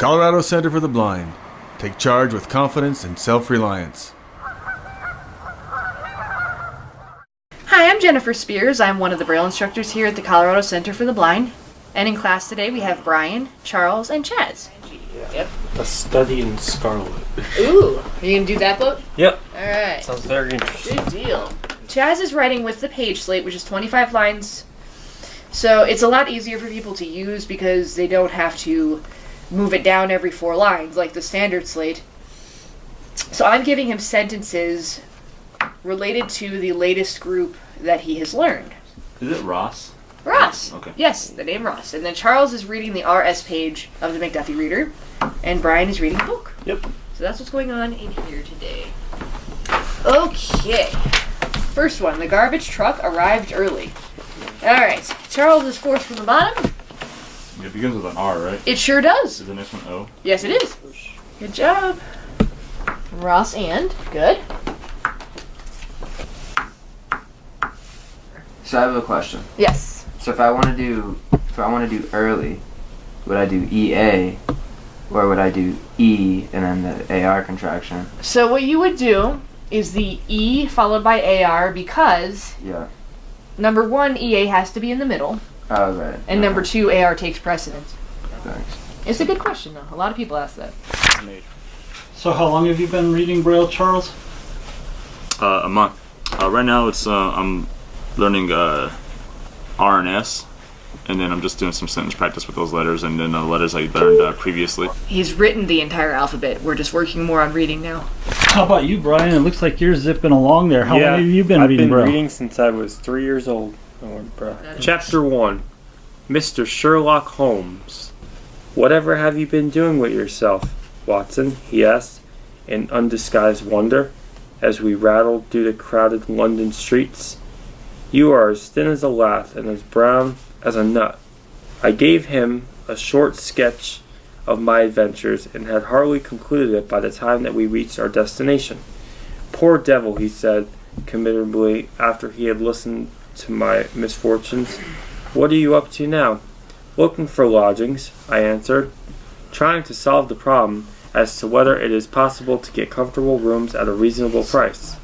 Colorado Center for the Blind. Take charge with confidence and self-reliance. Hi, I'm Jennifer Spears. I'm one of the Braille instructors here at the Colorado Center for the Blind. And in class today we have Brian, Charles, and Chaz. Yep. A Study in Scarlet. Ooh, are you going to do that book? Yep. Alright. Sounds very interesting. Good deal. Chaz is writing with the page slate, which is 25 lines. So it's a lot easier for people to use because they don't have to move it down every 4 lines like the standard slate. So I'm giving him sentences related to the latest group that he has learned. Is it Ross? Ross. Okay. Yes, the name Ross. And then Charles is reading the RS page of the McDuffie Reader, and Brian is reading a book. Yep. So that's what's going on in here today. Okay. First one, the garbage truck arrived early. Alright, Charles is fourth from the bottom. It begins with an R, right? It sure does. Is the next one O? Yes, it is. Good job. Ross and. Good. So I have a question. Yes. So if I want to do early, would I do EA, or would I do E and then the AR contraction? So what you would do is the E followed by AR because Yeah. number 1, EA has to be in the middle, Oh, right. and number 2, AR takes precedence. Thanks. It's a good question, though. A lot of people ask that. So how long have you been reading Braille, Charles? A month. Right now it's I'm learning R and S, and then I'm just doing some sentence practice with those letters, and then the letters I learned previously. He's written the entire alphabet. We're just working more on reading now. How about you, Brian? It looks like you're zipping along there. How long have you been reading Braille? I've been reading since I was 3 years old. Chapter 1. Mr. Sherlock Holmes. Whatever have you been doing with yourself, Watson? He asked in undisguised wonder as we rattled through the crowded London streets. You are as thin as a lath and as brown as a nut. I gave him a short sketch of my adventures and had hardly concluded it by the time that we reached our destination. Poor devil, he said commiserably after he had listened to my misfortunes. What are you up to now? Looking for lodgings, I answered, trying to solve the problem as to whether it is possible to get comfortable rooms at a reasonable price.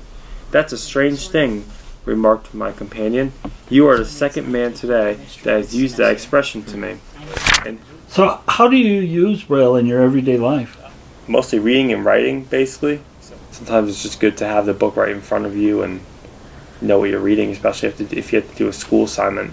That's a strange thing, remarked my companion. You are the second man today that has used that expression to me. And So how do you use Braille in your everyday life? mostly reading and writing, basically. Sometimes it's just good to have the book right in front of you and know what you're reading, especially if you have to do a school assignment.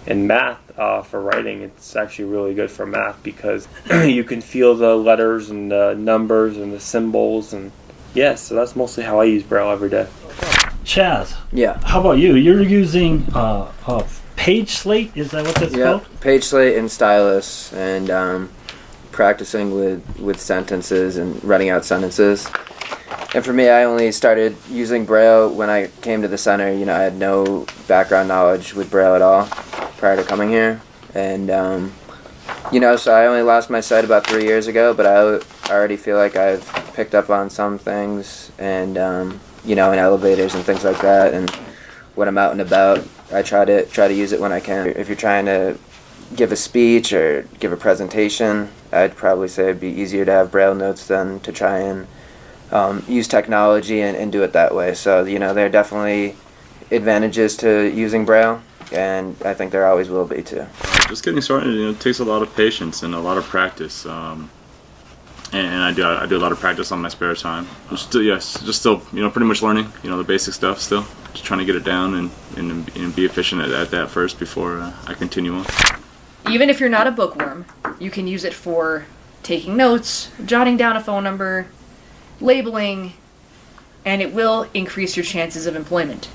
And math, for writing, it's actually really good for math because you can feel the letters and the numbers and the symbols. And yeah, so that's mostly how I use Braille every day. Chaz, Yeah. how about you? You're using a page slate? Is that what that's Yeah. called? Page slate and stylus, and practicing with sentences and writing out sentences. And for me, I only started using Braille when I came to the center. You know, I had no background knowledge with Braille at all prior to coming here. And, you know, so I only lost my sight about 3 years ago, but I already feel like I've picked up on some things and, you know, in elevators and things like that. And when I'm out and about, I try to use it when I can. If you're trying to give a speech or give a presentation, I'd probably say it'd be easier to have Braille notes than to try and use technology and do it that way. So, you know, there are definitely advantages to using Braille, and I think there always will be too. Just getting started, it takes a lot of patience and a lot of practice. And I do a lot of practice on my spare time. Just still, pretty much learning, the basic stuff still. Just trying to get it down and be efficient at that first before I continue on. Even if you're not a bookworm, you can use it for taking notes, jotting down a phone number, labeling, and it will increase your chances of employment.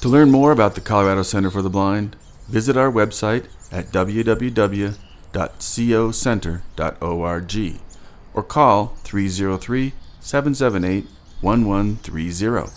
To learn more about the Colorado Center for the Blind, visit our website at www.cocenter.org or call 303-778-1130.